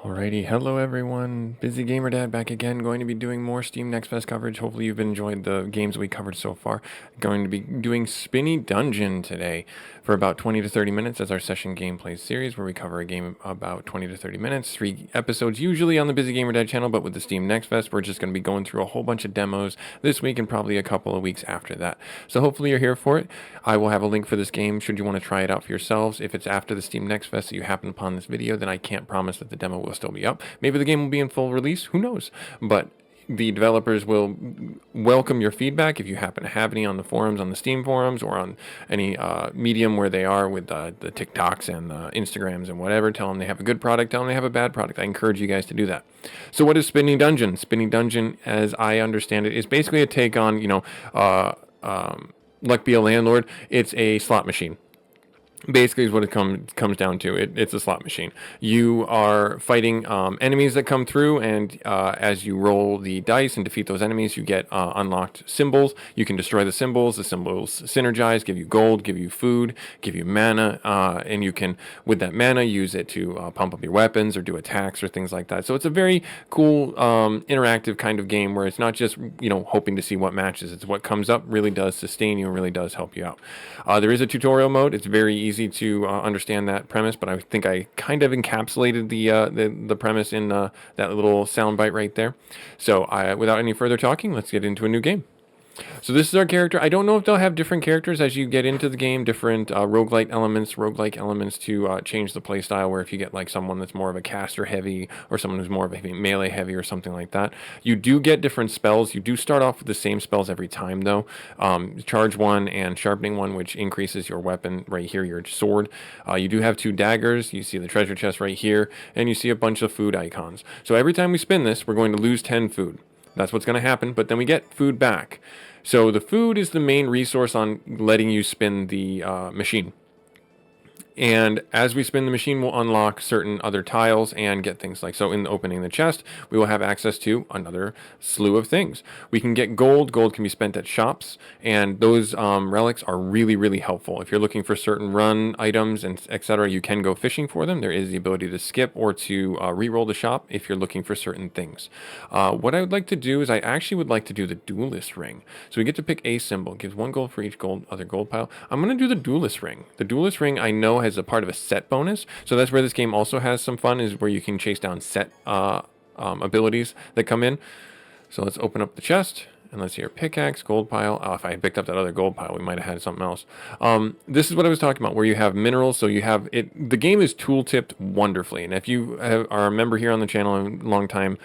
Alrighty, hello everyone. Busy Gamer Dad back again. Going to be doing more Steam Next Fest coverage. Hopefully you've enjoyed the games we covered so far. Going to be doing Spinny Dungeon today for about 20 to 30 minutes as our session gameplay series, where we cover a game about 20 to 30 minutes, 3 episodes usually on the Busy Gamer Dad channel, but with the Steam Next Fest, we're just going to be going through a whole bunch of demos this week and probably a couple of weeks after that. So hopefully you're here for it. I will have a link for this game should you want to try it out for yourselves. If it's after the Steam Next Fest that you happen upon this video, then I can't promise that the demo will still be up. Maybe the game will be in full release, who knows? But the developers will welcome your feedback if you happen to have any on the forums, on the Steam forums, or on any medium where they are with the TikToks and the Instagrams and whatever. Tell them they have a good product, tell them they have a bad product. I encourage you guys to do that. So what is Spinny Dungeon? Spinny Dungeon, as I understand it, is basically a take on, Luck Be a Landlord. It's a slot machine. Basically is what it comes down to. It's a slot machine. You are fighting enemies that come through, and as you roll the dice and defeat those enemies, you get unlocked symbols. You can destroy the symbols. The symbols synergize, give you gold, give you food, give you mana, and you can, with that mana, use it to pump up your weapons or do attacks or things like that. So it's a very cool interactive kind of game where it's not just hoping to see what matches. It's what comes up really does sustain you and really does help you out. There is a tutorial mode. It's very easy to understand that premise, but I think I kind of encapsulated the premise in that little soundbite right there. So without any further talking, let's get into a new game. So this is our character. I don't know if they'll have different characters as you get into the game, different roguelike elements to change the playstyle, where if you get like someone that's more of a caster heavy or someone who's more of a melee heavy or something like that. You do get different spells. You do start off with the same spells every time though. Charge 1 and Sharpening 1, which increases your weapon right here, your sword. You do have 2 daggers. You see the treasure chest right here, and you see a bunch of food icons. So every time we spin this, we're going to lose 10 food. That's what's going to happen, but then we get food back. So the food is the main resource on letting you spin the machine. And as we spin the machine, we'll unlock certain other tiles and get things like, so in opening the chest, we will have access to another slew of things. We can get gold. Gold can be spent at shops, and those relics are really, really helpful. If you're looking for certain run items and etc., you can go fishing for them. There is the ability to skip or to re-roll the shop if you're looking for certain things. What I would like to do is I actually would like to do the duelist ring. So we get to pick a symbol. It gives 1 gold for each other gold pile. I'm going to do the duelist ring. The duelist ring I know as a part of a set bonus, so that's where this game also has some fun, is where you can chase down set abilities that come in. So let's open up the chest and let's see your pickaxe, gold pile. If I picked up that other gold pile, we might have had something else. This is what I was talking about, where you have minerals. So you have it. The game is tool tipped wonderfully, and if you are a member here on the channel and a long time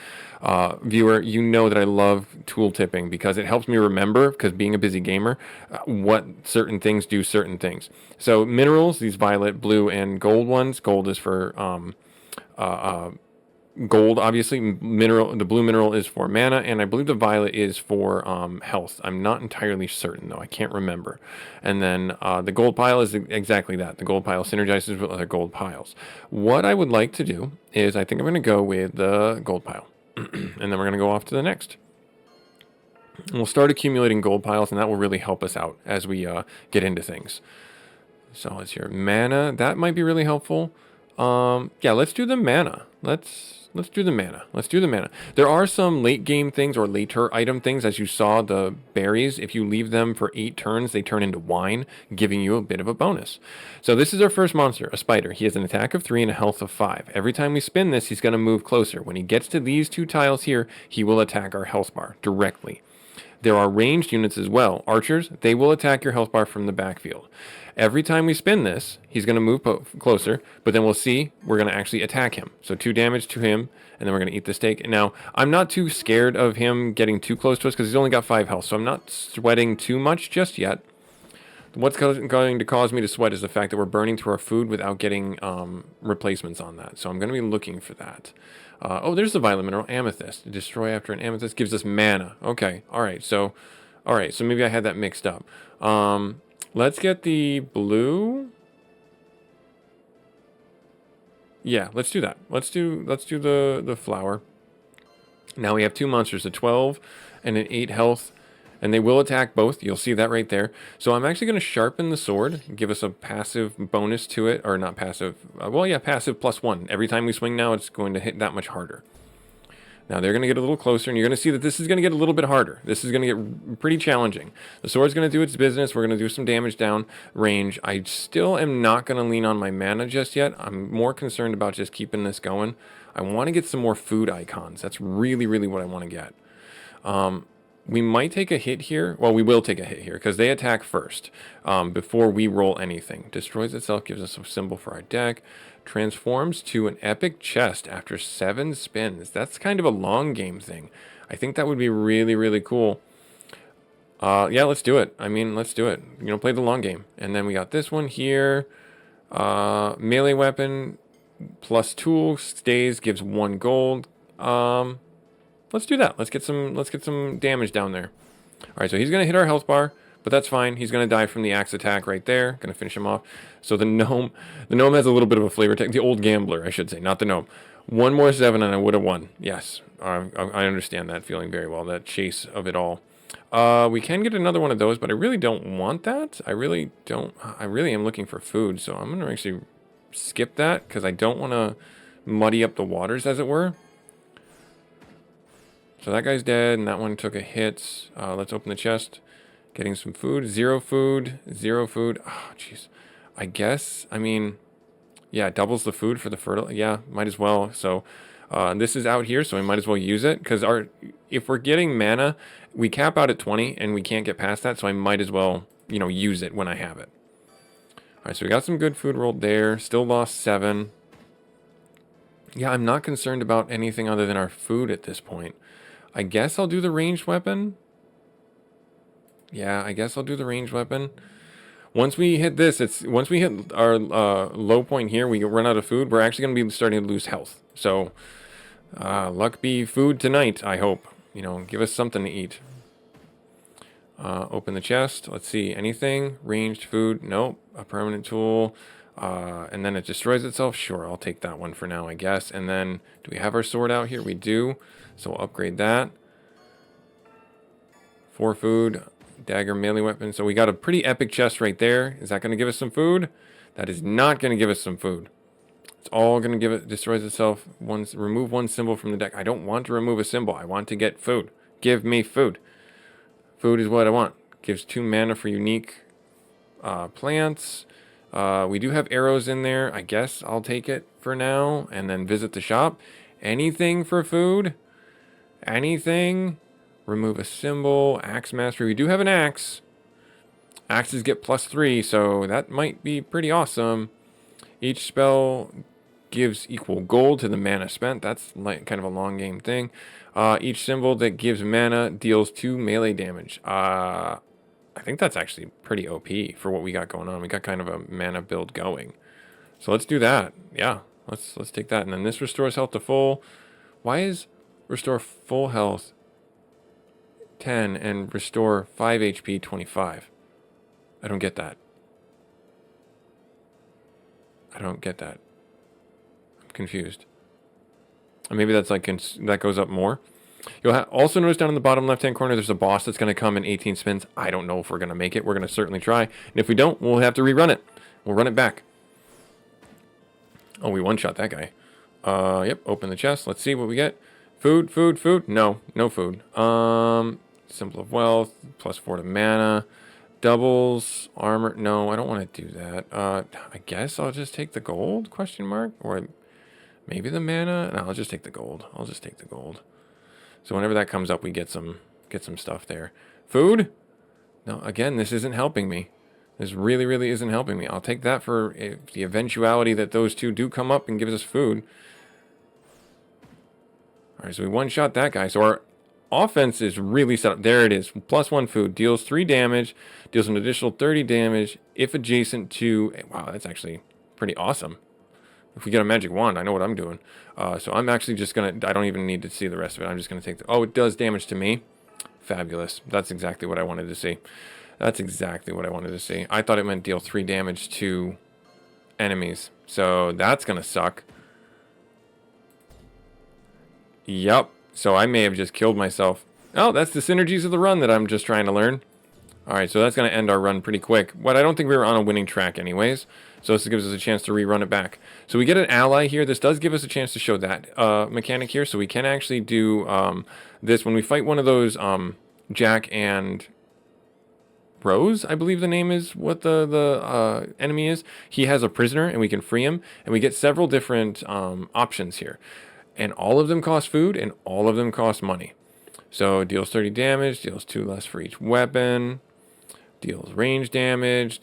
viewer, you know that I love tool tipping because it helps me remember, because being a busy gamer, what certain things do certain things. So minerals, these violet, blue, and gold ones. Gold is for gold, obviously. The blue mineral is for mana, and I believe the violet is for health. I'm not entirely certain though. I can't remember. And then the gold pile is exactly that. The gold pile synergizes with other gold piles. What I would like to do is I think I'm going to go with the gold pile. And then we're going to go off to the next. And we'll start accumulating gold piles, and that will really help us out as we get into things. So let's hear mana. That might be really helpful. Yeah, let's do the mana. Let's do the mana. Let's do the mana. There are some late game things or later item things, as you saw the berries. If you leave them for 8 turns, they turn into wine, giving you a bit of a bonus. So this is our first monster, a spider. He has an attack of 3 and a health of 5. Every time we spin this, he's going to move closer. When he gets to these 2 tiles here, he will attack our health bar directly. There are ranged units as well. Archers, they will attack your health bar from the backfield. Every time we spin this, he's going to move closer, but then we'll see we're going to actually attack him. So 2 damage to him, and then we're going to eat the steak. Now, I'm not too scared of him getting too close to us because he's only got 5 health, so I'm not sweating too much just yet. What's going to cause me to sweat is the fact that we're burning through our food without getting replacements on that. So I'm going to be looking for that. Oh, there's the violet mineral, amethyst. Destroy after an amethyst gives us mana. Okay, all right, so maybe I had that mixed up. Let's get the blue. Yeah, let's do that. Let's do the flower. Now we have 2 monsters, a 12 and an 8 health, And they will attack both. You'll see that right there. So I'm actually going to sharpen the sword, give us a passive bonus to it, or not passive. Well, yeah, passive +1. Every time we swing now, it's going to hit that much harder. Now they're going to get a little closer, and you're going to see that this is going to get a little bit harder. This is going to get pretty challenging. The sword's going to do its business. We're going to do some damage down range. I still am not going to lean on my mana just yet. I'm more concerned about just keeping this going. I want to get some more food icons. That's really, really what I want to get. We might take a hit here. Well, we will take a hit here because they attack first before we roll anything. Destroys itself, gives us a symbol for our deck. Transforms to an epic chest after 7 spins. That's kind of a long game thing. I think that would be really, really cool. Yeah, let's do it. I mean, let's do it. You know, play the long game. And then we got this one here. Melee weapon plus tool stays, gives 1 gold. Let's do that. Let's get some damage down there. All right, so he's gonna hit our health bar, but that's fine. He's gonna die from the axe attack right there. Gonna finish him off. So the gnome has a little bit of a flavor text. The old gambler, I should say, not the gnome. 1 more 7 and I would have won. Yes, I understand that feeling very well. That chase of it all. We can get another one of those, but I really don't want that. I really don't. I really am looking for food, so I'm gonna actually skip that because I don't want to muddy up the waters, as it were. So that guy's dead, and that one took a hit. Let's open the chest. Getting some food. 0 food. 0 food. Oh, jeez. I guess, I mean, yeah, it doubles the food for the fertile. Yeah, might as well. So this is out here, so we might as well use it. Because if we're getting mana, we cap out at 20, and we can't get past that. So I might as well, you know, use it when I have it. All right, so we got some good food rolled there. Still lost 7. Yeah, I'm not concerned about anything other than our food at this point. I guess I'll do the ranged weapon. Yeah, I guess I'll do the ranged weapon. Once we hit this, once we hit our low point here, we run out of food. We're actually going to be starting to lose health. So, luck be food tonight, I hope. You know, give us something to eat. Open the chest. Let's see. Anything? Ranged food? Nope. A permanent tool. And then it destroys itself. Sure, I'll take that one for now, I guess. And then, do we have our sword out here? We do. So we'll upgrade that. 4 food. Dagger melee weapon. So we got a pretty epic chest right there. Is that going to give us some food? That is not going to give us some food. It's all going to give it, destroys itself. Remove 1 symbol from the deck. I don't want to remove a symbol. I want to get food. Give me food. Food is what I want. Gives 2 mana for unique plants. We do have arrows in there. I guess I'll take it for now and then visit the shop. Anything for food? Anything? Remove a symbol. Axe mastery. We do have an axe. Axes get +3, so that might be pretty awesome. Each spell gives equal gold to the mana spent. That's like kind of a long game thing. Each symbol that gives mana deals 2 melee damage. I think that's actually pretty OP for what we got going on. We got kind of a mana build going. So let's do that. Yeah, let's take that. And then this restores health to full. Why is restore full health 10 and restore 5 HP 25? I don't get that. I don't get that. I'm confused. Or maybe that's like that goes up more. You'll also notice down in the bottom left-hand corner, there's a boss that's going to come in 18 spins. I don't know if we're going to make it. We're going to certainly try. And if we don't, we'll have to rerun it. We'll run it back. Oh, we one-shot that guy. Yep, open the chest. Let's see what we get. Food, food, food. No, no food. Symbol of wealth, +4 to mana. Doubles, armor. No, I don't want to do that. I guess I'll just take the gold, question mark? Or maybe the mana? No, I'll just take the gold. I'll just take the gold. So whenever that comes up, we get some stuff there. Food? No, again, this isn't helping me. This really, really isn't helping me. I'll take that for the eventuality that those two do come up and gives us food. All right, so we one-shot that guy. So our offense is really set up. There it is. +1 food. Deals 3 damage. Deals an additional 30 damage if adjacent to... Wow, that's actually pretty awesome. If we get a magic wand, I know what I'm doing. So I'm actually just going to... I don't even need to see the rest of it. I'm just going to take the... Oh, it does damage to me. Fabulous. That's exactly what I wanted to see. That's exactly what I wanted to see. I thought it meant deal 3 damage to enemies. So that's going to suck. Yep. So I may have just killed myself. Oh, that's the synergies of the run that I'm just trying to learn. All right, so that's going to end our run pretty quick. But I don't think we were on a winning track anyways. So this gives us a chance to rerun it back. So we get an ally here. This does give us a chance to show that mechanic here. So we can actually do this when we fight one of those Jack and Rose, I believe the name is what the enemy is. He has a prisoner and we can free him. And we get several different options here. And all of them cost food and all of them cost money. So deals 30 damage, deals 2 less for each weapon, deals range damage,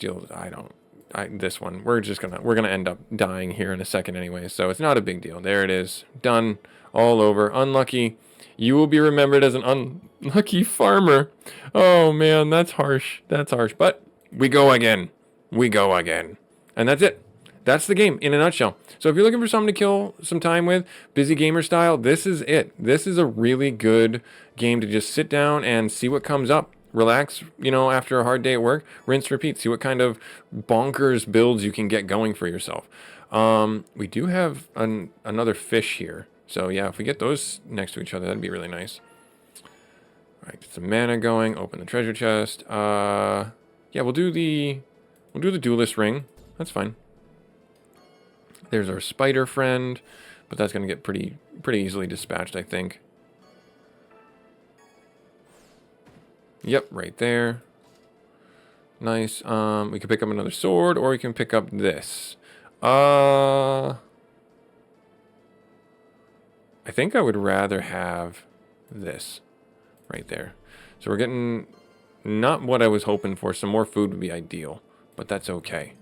this one, we're gonna end up dying here in a second anyway, so it's not a big deal. There it is, done, all over. Unlucky. You will be remembered as an unlucky farmer. Oh man, that's harsh. That's harsh. But we go again. We go again. And that's it. That's the game in a nutshell. So if you're looking for something to kill some time with, busy gamer style, this is it. This is a really good game to just sit down and see what comes up. Relax, after a hard day at work, rinse, repeat. See what kind of bonkers builds you can get going for yourself. We do have another fish here. So yeah, if we get those next to each other, that'd be really nice. All right, get some mana going. Open the treasure chest. Yeah, we'll do the duelist ring. That's fine. There's our spider friend, but that's going to get pretty easily dispatched, I think. Yep, right there. Nice. We can pick up another sword, or we can pick up this. I think I would rather have this right there. So we're getting not what I was hoping for. Some more food would be ideal, but that's okay.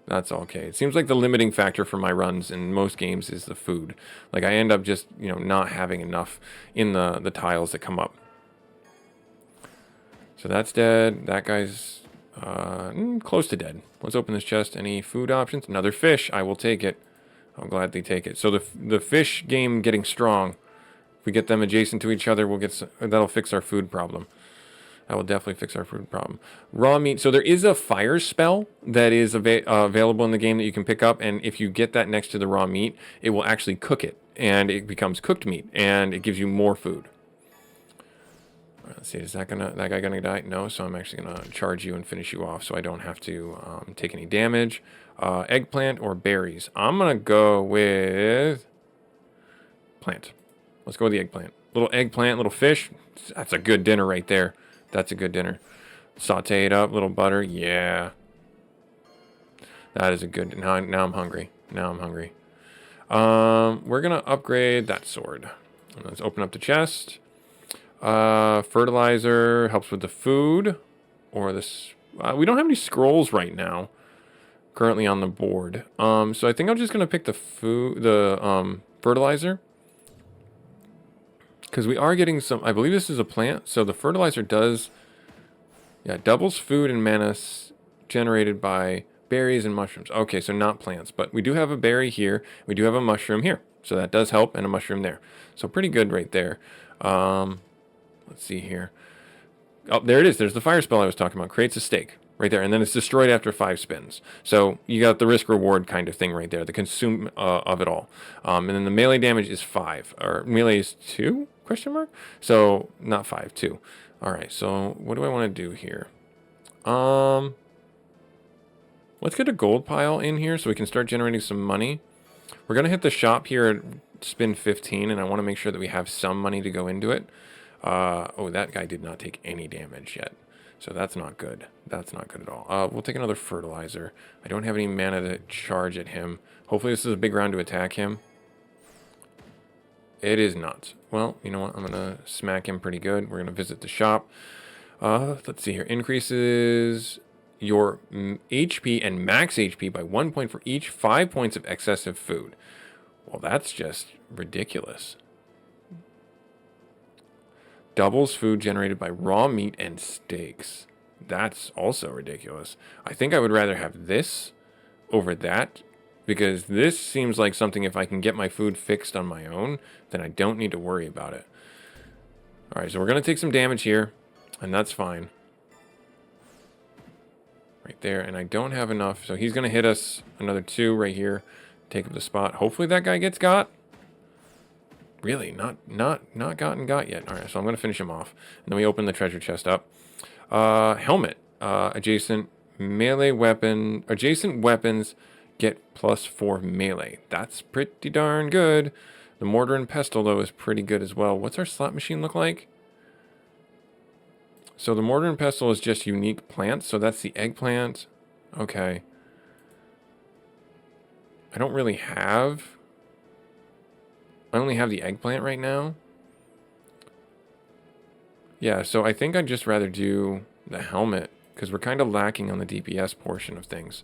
That's okay. It seems like the limiting factor for my runs in most games is the food. Like I end up just, not having enough in the tiles that come up. So that's dead. That guy's close to dead. Let's open this chest. Any food options? Another fish. I will take it. I'll gladly take it. So the fish game getting strong. If we get them adjacent to each other, that'll fix our food problem. That will definitely fix our food problem. Raw meat. So there is a fire spell that is available in the game that you can pick up, and if you get that next to the raw meat, it will actually cook it, and it becomes cooked meat, and it gives you more food. All right, let's see. Is that guy gonna die? No. So I'm actually gonna charge you and finish you off, so I don't have to take any damage. Eggplant or berries? I'm gonna go with plant. Let's go with the eggplant. Little eggplant, little fish. That's a good dinner right there. That's a good dinner. Saute it up, little butter. Yeah. That is a good... Now I'm hungry. Now I'm hungry. We're going to upgrade that sword. Let's open up the chest. Fertilizer helps with the food. Or this... we don't have any scrolls right now. Currently on the board. So I think I'm just going to pick the fertilizer. Because we are getting some... I believe this is a plant. So the fertilizer does... Yeah, doubles food and mana generated by berries and mushrooms. Okay, so not plants. But we do have a berry here. We do have a mushroom here. So that does help. And a mushroom there. So pretty good right there. Let's see here. Oh, there it is. There's the fire spell I was talking about. Creates a stake. Right there, and then it's destroyed after 5 spins. So you got the risk-reward kind of thing right there, the consume of it all. And then the melee damage is 5, or melee is 2? Question mark? So not 5, 2. All right. So what do I want to do here? Let's get a gold pile in here so we can start generating some money. We're gonna hit the shop here at spin 15, and I want to make sure that we have some money to go into it. Oh, that guy did not take any damage yet. So that's not good. That's not good at all. We'll take another fertilizer. I don't have any mana to charge at him. Hopefully this is a big round to attack him. It is not. Well, you know what? I'm going to smack him pretty good. We're going to visit the shop. Let's see here. Increases your HP and max HP by 1 point for each 5 points of excessive food. Well, that's just ridiculous. Doubles food generated by raw meat and steaks. That's also ridiculous. I think I would rather have this over that, because this seems like something if I can get my food fixed on my own, then I don't need to worry about it. All right, so we're going to take some damage here, and that's fine. Right there, and I don't have enough, so he's going to hit us another 2 right here. Take up the spot. Hopefully that guy gets got. Really? Not gotten got yet. All right, so I'm going to finish him off. And then we open the treasure chest up. Helmet. Adjacent weapons get +4 melee. That's pretty darn good. The mortar and pestle, though, is pretty good as well. What's our slot machine look like? So the mortar and pestle is just unique plants. So that's the eggplant. Okay. I only have the eggplant right now. Yeah, so I think I'd just rather do the helmet because we're kind of lacking on the DPS portion of things.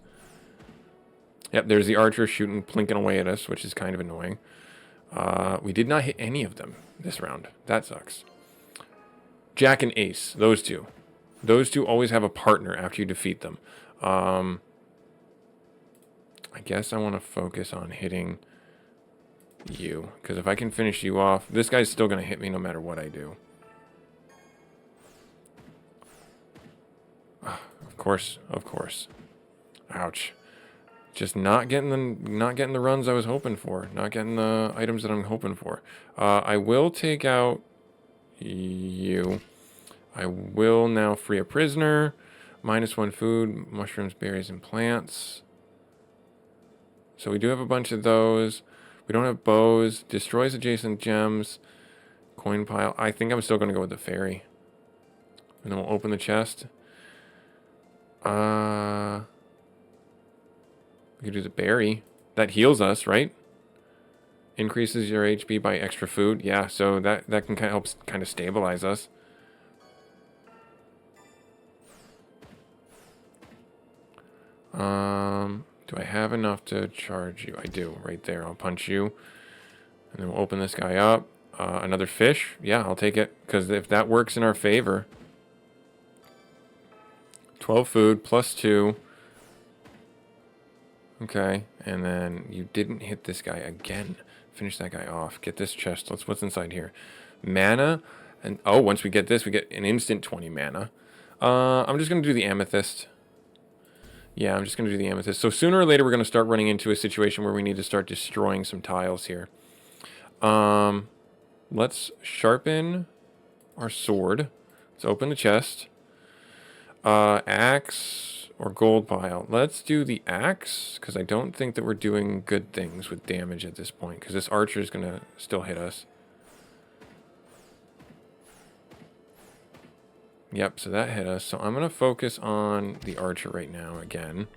Yep, there's the archer shooting, plinking away at us, which is kind of annoying. We did not hit any of them this round. That sucks. Jack and Ace, those two. Those two always have a partner after you defeat them. I guess I want to focus on hitting you, because if I can finish you off, this guy's still going to hit me no matter what I do. Of course. Ouch. Just not getting the runs I was hoping for. Not getting the items that I'm hoping for. I will take out you. I will now free a prisoner. -1 food, mushrooms, berries, and plants. So we do have a bunch of those. We don't have bows. Destroys adjacent gems. Coin pile. I think I'm still going to go with the fairy. And then we'll open the chest. We could do the berry. That heals us, right? Increases your HP by extra food. Yeah, so that can kind of help kind of stabilize us. Do I have enough to charge you? I do, right there. I'll punch you. And then we'll open this guy up. Another fish. Yeah, I'll take it. Because if that works in our favor. 12 food, +2. Okay, and then you didn't hit this guy again. Finish that guy off. Get this chest. What's inside here? Mana. And oh, once we get this, we get an instant 20 mana. I'm just going to do the amethyst. Yeah, I'm just going to do the amethyst. So sooner or later, we're going to start running into a situation where we need to start destroying some tiles here. Let's sharpen our sword. Let's open the chest. Axe or gold pile. Let's do the axe, because I don't think that we're doing good things with damage at this point, because this archer is going to still hit us. Yep, so that hit us. So I'm going to focus on the archer right now again.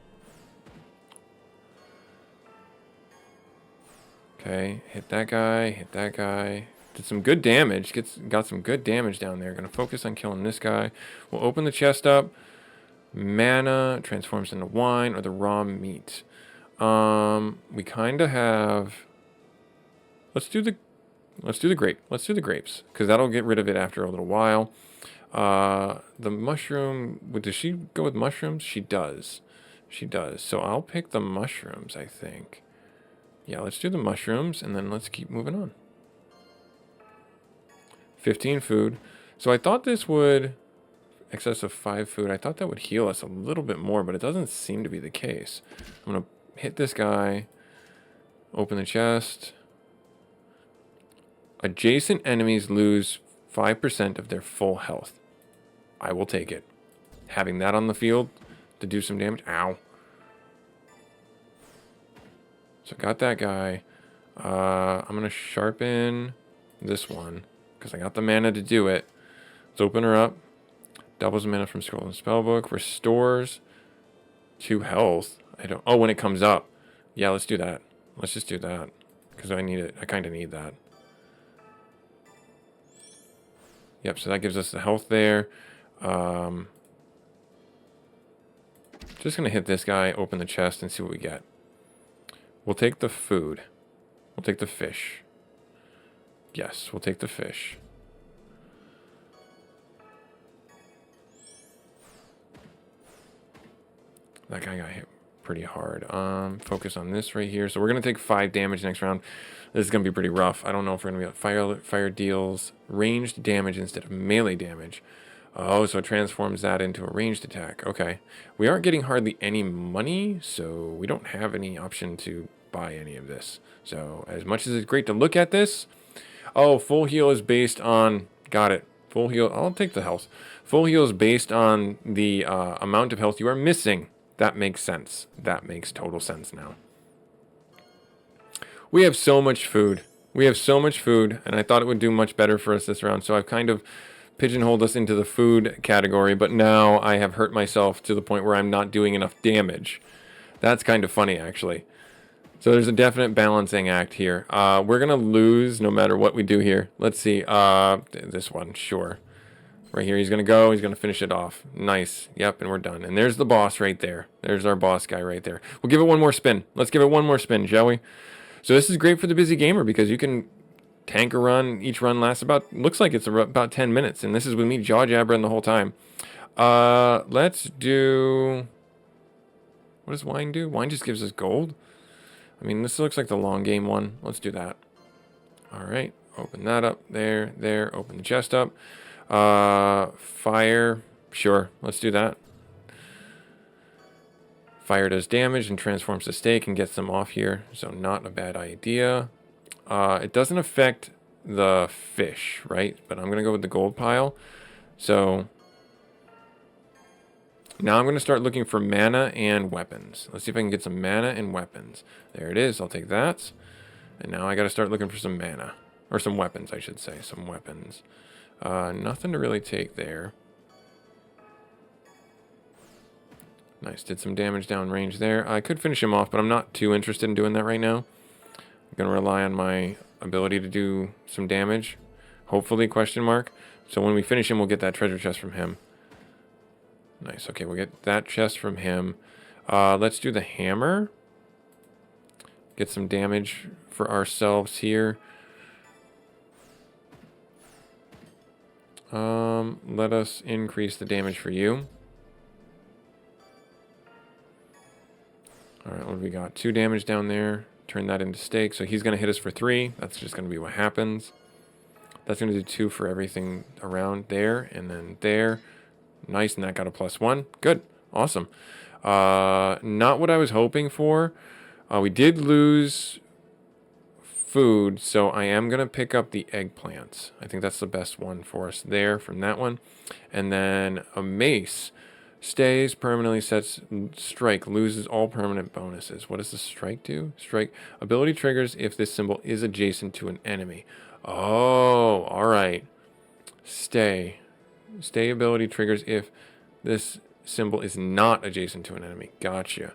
Okay, hit that guy, hit that guy. Did some good damage. Got some good damage down there. Going to focus on killing this guy. We'll open the chest up. Mana transforms into wine or the raw meat. We kind of have... Let's do the grape. Let's do the grapes, because that'll get rid of it after a little while. The mushroom, does she go with mushrooms? She does. She does. So I'll pick the mushrooms, I think. Yeah, let's do the mushrooms, and then let's keep moving on. 15 food. So I thought this would, excess of 5 food, I thought that would heal us a little bit more, but it doesn't seem to be the case. I'm going to hit this guy, open the chest. Adjacent enemies lose 5% of their full health. I will take it. Having that on the field to do some damage. Ow. So got that guy. I'm going to sharpen this one, because I got the mana to do it. Let's open her up. Doubles mana from scroll and spellbook. Restores 2 health. Oh, when it comes up. Yeah, let's do that. Let's just do that, because I need it. I kind of need that. Yep, so that gives us the health there. Just going to hit this guy, open the chest, and see what we get. We'll take the food. We'll take the fish. Yes, we'll take the fish. That guy got hit pretty hard. Focus on this right here. So we're going to take 5 damage next round. This is going to be pretty rough. I don't know if we're going to be... Fire deals ranged damage instead of melee damage. Oh, so it transforms that into a ranged attack. Okay. We aren't getting hardly any money, so we don't have any option to buy any of this. So as much as it's great to look at this, Oh, full heal is based on... Got it. Full heal... I'll take the health. Full heal is based on the amount of health you are missing. That makes sense. That makes total sense now. We have so much food. We have so much food, and I thought it would do much better for us this round, so I've kind of pigeonholed us into the food category, but now I have hurt myself to the point where I'm not doing enough damage. That's kind of funny, actually. So there's a definite balancing act here. We're going to lose no matter what we do here. Let's see. This one, sure. Right here, he's going to go. He's going to finish it off. Nice. Yep, and we're done. And there's the boss right there. There's our boss guy right there. We'll give it one more spin. Let's give it one more spin, shall we? So this is great for the busy gamer because you can tank a run. Each run lasts about, looks like it's about 10 minutes. And this is with me jaw jabbering the whole time. Let's do... What does wine do? Wine just gives us gold. I mean, this looks like the long game one. Let's do that. All right. Open that up. There. Open the chest up. Fire. Sure. Let's do that. Fire does damage and transforms the steak and gets them off here. So not a bad idea. It doesn't affect the fish, right? But I'm going to go with the gold pile. So... Now I'm going to start looking for mana and weapons. Let's see if I can get some mana and weapons. There it is. I'll take that. And now I got to start looking for some mana. Or some weapons, I should say. Some weapons. Nothing to really take there. Nice. Did some damage downrange there. I could finish him off, but I'm not too interested in doing that right now. I'm going to rely on my ability to do some damage. Hopefully, question mark. So when we finish him, we'll get that treasure chest from him. Nice. Okay, we'll get that chest from him. Let's do the hammer. Get some damage for ourselves here. Let us increase the damage for you. All right, what do we got? 2 damage down there. Turn that into steak. So he's going to hit us for 3. That's just going to be what happens. That's going to do 2 for everything around there and then there. Nice, and that got a +1. Good. Awesome. Not what I was hoping for. We did lose food, so I am going to pick up the eggplants. I think that's the best one for us there from that one. And then a mace. Stays, permanently sets strike, loses all permanent bonuses. What does the strike do? Strike. Ability triggers if this symbol is adjacent to an enemy. Oh, all right. Stay. Stay ability triggers if this symbol is not adjacent to an enemy. Gotcha.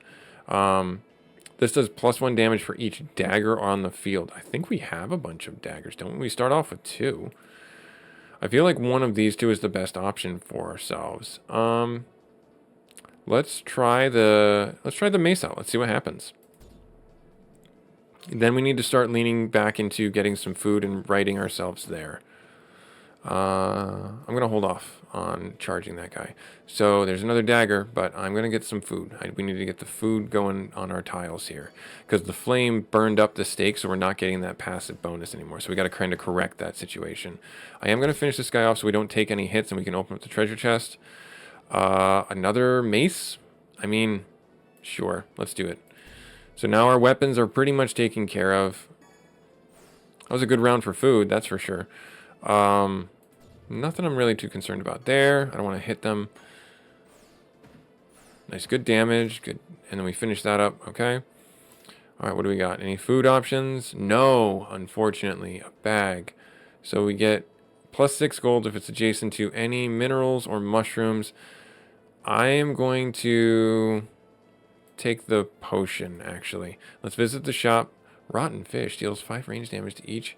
This does +1 damage for each dagger on the field. I think we have a bunch of daggers, don't we? We start off with 2. I feel like one of these 2 is the best option for ourselves. Let's try the mace out. Let's see what happens. Then we need to start leaning back into getting some food and righting ourselves there. I'm going to hold off on charging that guy. So there's another dagger, but I'm going to get some food. We need to get the food going on our tiles here. Because the flame burned up the steak, so we're not getting that passive bonus anymore. So we got to kind of correct that situation. I am going to finish this guy off so we don't take any hits and we can open up the treasure chest. Another mace? I mean, sure. Let's do it. So now our weapons are pretty much taken care of. That was a good round for food, that's for sure. Nothing I'm really too concerned about there. I don't want to hit them. Nice, good damage. Good. And then we finish that up. Okay. All right, what do we got? Any food options? No, unfortunately. A bag. So we get +6 gold if it's adjacent to any minerals or mushrooms. I am going to take the potion, actually. Let's visit the shop. Rotten fish deals 5 range damage to each.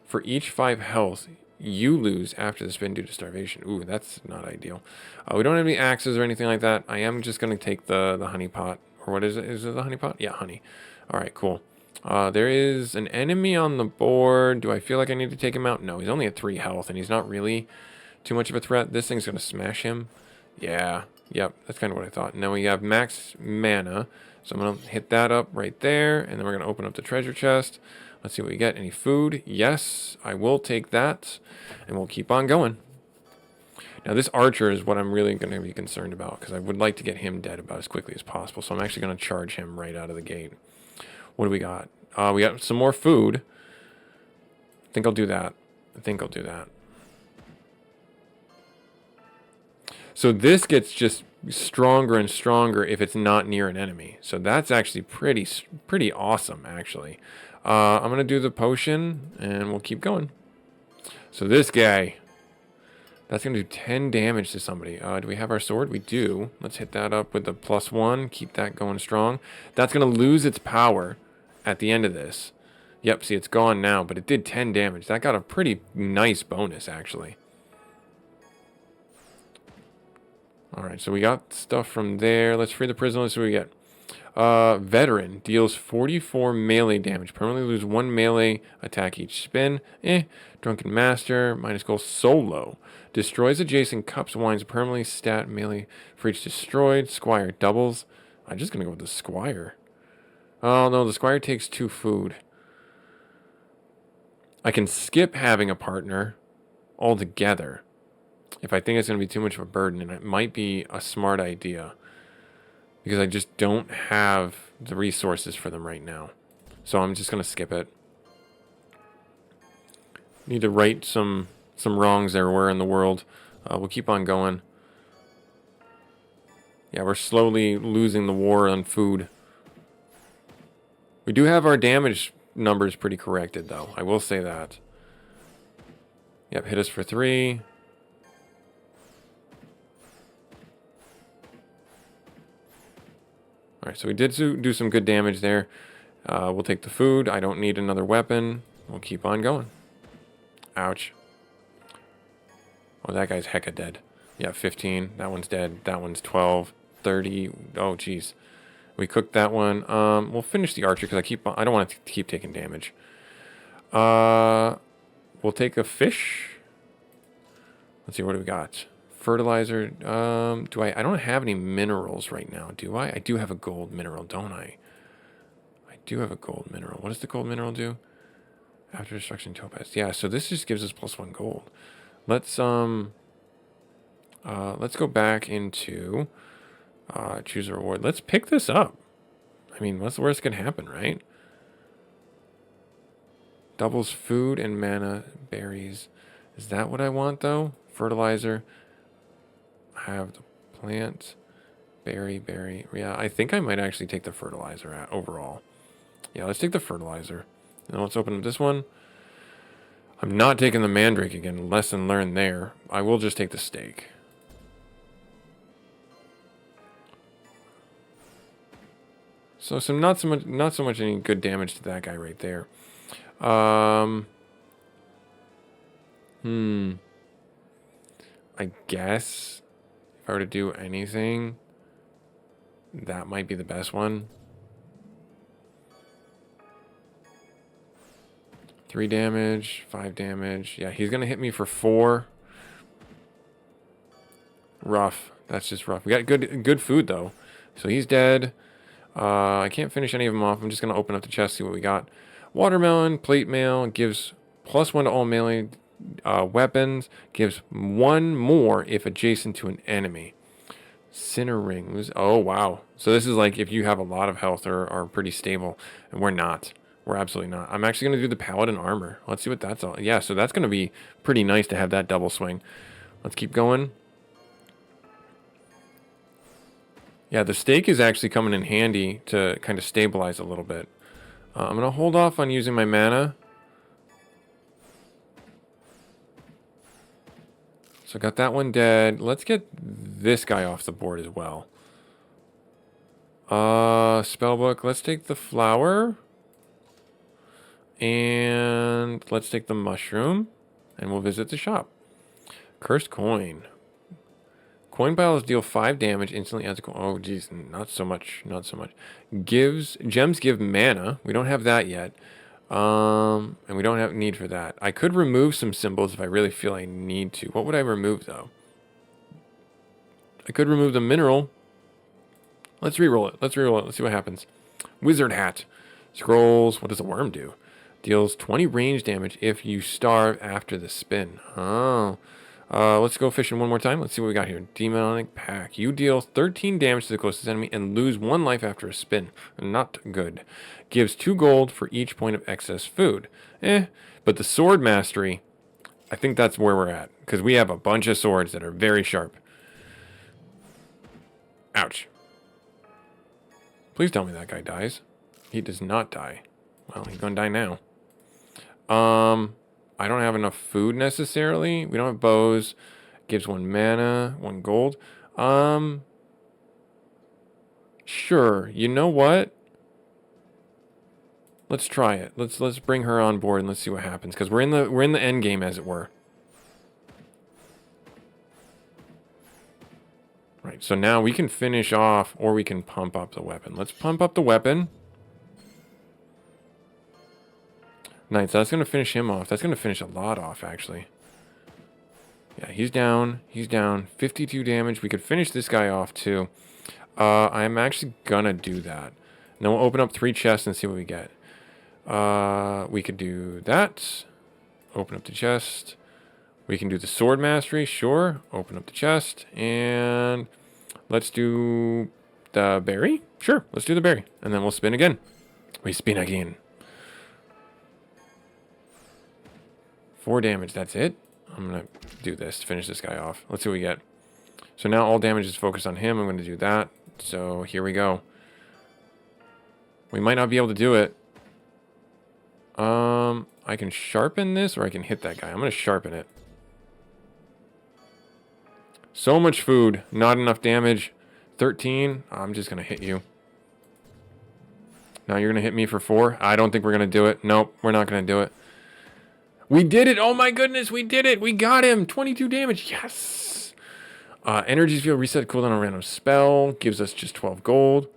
For each 5 health you lose after the spin due to starvation. Ooh, that's not ideal. We don't have any axes or anything like that. I am just going to take the honey pot. Or what is it? Is it the honey pot? Yeah, honey. All right, cool. There is an enemy on the board. Do I feel like I need to take him out? No, he's only at 3 health, and he's not really too much of a threat. This thing's going to smash him. Yeah, yep, that's kind of what I thought. And then we have max mana. So I'm going to hit that up right there, and then we're going to open up the treasure chest. Let's see what we get. Any food? Yes, I will take that, and we'll keep on going. Now, this archer is what I'm really going to be concerned about, because I would like to get him dead about as quickly as possible. So I'm actually going to charge him right out of the gate. What do we got? We got some more food. I think I'll do that. I think I'll do that. So this gets just stronger and stronger if it's not near an enemy. So that's actually pretty awesome, actually. I'm going to do the potion, and we'll keep going. So this guy, that's going to do 10 damage to somebody. Do we have our sword? We do. Let's hit that up with the +1. Keep that going strong. That's going to lose its power at the end of this. Yep, see, it's gone now, but it did 10 damage. That got a pretty nice bonus, actually. Alright, so we got stuff from there. Let's free the prisoner. Let's see what we get. Veteran deals 44 melee damage. Permanently lose 1 melee attack each spin. Drunken Master, minus goal solo. Destroys adjacent cups, wines, permanently stat melee for each destroyed. Squire doubles. I'm just going to go with the Squire. Oh, no, the Squire takes 2 food. I can skip having a partner altogether if I think it's going to be too much of a burden, and it might be a smart idea because I just don't have the resources for them right now. So I'm just going to skip it. Need to right some wrongs everywhere in the world. We'll keep on going. Yeah, we're slowly losing the war on food. We do have our damage numbers pretty corrected, though. I will say that. Yep, hit us for 3. Alright, so we did do some good damage there. We'll take the food. I don't need another weapon. We'll keep on going. Ouch. Oh, that guy's hecka dead. Yeah, 15. That one's dead. That one's 12. 30. Oh, jeez. We cooked that one. We'll finish the archer because I don't want to keep taking damage. We'll take a fish. Let's see, what do we got? Fertilizer. I don't have any minerals right now, do I? I do have a gold mineral, don't I? I do have a gold mineral. What does the gold mineral do? After destruction, topaz. Yeah, so this just gives us +1 gold. Let's go back into choose a reward. Let's pick this up. I mean, what's the worst that can happen, right? Doubles food and mana berries. Is that what I want, though? Fertilizer. I have the plant. Berry. Yeah, I think I might actually take the fertilizer overall. Yeah, let's take the fertilizer. Now let's open up this one. I'm not taking the mandrake again. Lesson learned there. I will just take the steak. So not so much any good damage to that guy right there. I guess if I were to do anything, that might be the best one. 3 damage, 5 damage. Yeah, he's gonna hit me for 4. Rough. That's just rough. We got good food though. So he's dead. I can't finish any of them off. I'm just gonna open up the chest, see what we got. Watermelon, plate mail, gives +1 to all melee weapons. Gives 1 more if adjacent to an enemy. Sinner rings. Oh wow. So this is like if you have a lot of health or are pretty stable, and we're not. We're absolutely not. I'm actually going to do the paladin armor. Let's see what that's all. Yeah, so that's going to be pretty nice to have that double swing. Let's keep going. Yeah, the steak is actually coming in handy to kind of stabilize a little bit. I'm going to hold off on using my mana. So got that one dead. Let's get this guy off the board as well. Spellbook. Let's take the flower. And let's take the mushroom. And we'll visit the shop. Cursed coin. Coin piles deal 5 damage instantly as a coin. Oh, geez. Not so much. Not so much. Gems give mana. We don't have that yet. And we don't have need for that. I could remove some symbols if I really feel I need to. What would I remove, though? I could remove the mineral. Let's re-roll it. Let's see what happens. Wizard hat. Scrolls. What does a worm do? Deals 20 range damage if you starve after the spin. Oh. Let's go fishing one more time. Let's see what we got here. Demonic Pack. You deal 13 damage to the closest enemy and lose 1 life after a spin. Not good. Gives 2 gold for each point of excess food. But But the sword mastery, I think that's where we're at. Because we have a bunch of swords that are very sharp. Ouch. Please tell me that guy dies. He does not die. Well, he's gonna die now. I don't have enough food necessarily. We don't have bows. Gives 1 mana, 1 gold. Sure. You know what? Let's try it. Let's bring her on board and let's see what happens. Because we're in the end game, as it were. Right. So now we can finish off, or we can pump up the weapon. Let's pump up the weapon. Nice. So that's gonna finish him off. That's gonna finish a lot off, actually. Yeah, he's down. He's down. 52 damage. We could finish this guy off too. I'm actually gonna do that. And then we'll open up 3 chests and see what we get. We could do that. Open up the chest. We can do the sword mastery, sure. Open up the chest. And let's do the berry. Sure, let's do the berry. And then we'll spin again. We spin again. 4 damage, that's it. I'm going to do this to finish this guy off. Let's see what we get. So now all damage is focused on him. I'm going to do that. So here we go. We might not be able to do it. I can sharpen this, or I can hit that guy. I'm going to sharpen it. So much food, not enough damage. 13, I'm just going to hit you. Now you're going to hit me for 4. I don't think we're going to do it. Nope, we're not going to do it. We did it! Oh my goodness, we did it! We got him! 22 damage, yes! Energies field reset cooldown on random spell. Gives us just 12 gold.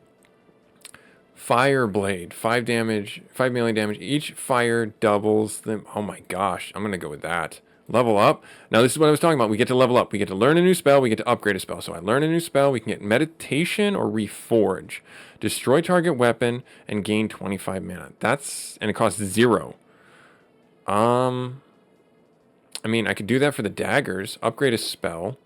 Fire blade, 5 damage, 5 melee damage. Each fire doubles them. Oh my gosh, I'm going to go with that. Level up. Now this is what I was talking about. We get to level up. We get to learn a new spell. We get to upgrade a spell. So I learn a new spell. We can get meditation or reforge. Destroy target weapon and gain 25 mana. And it costs 0. I mean, I could do that for the daggers. Upgrade a spell.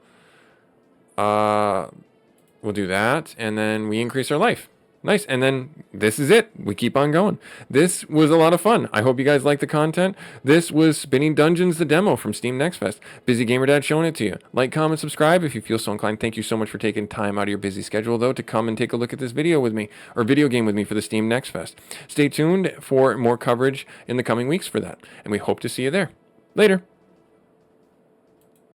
We'll do that. And then we increase our life. Nice. And then this is it. We keep on going. This was a lot of fun. I hope you guys like the content. This was Spinny Dungeons, the demo from Steam Next Fest. Busy Gamer Dad showing it to you. Like, comment, subscribe if you feel so inclined. Thank you so much for taking time out of your busy schedule, though, to come and take a look at this video with me, or video game with me for the Steam Next Fest. Stay tuned for more coverage in the coming weeks for that. And we hope to see you there. Later.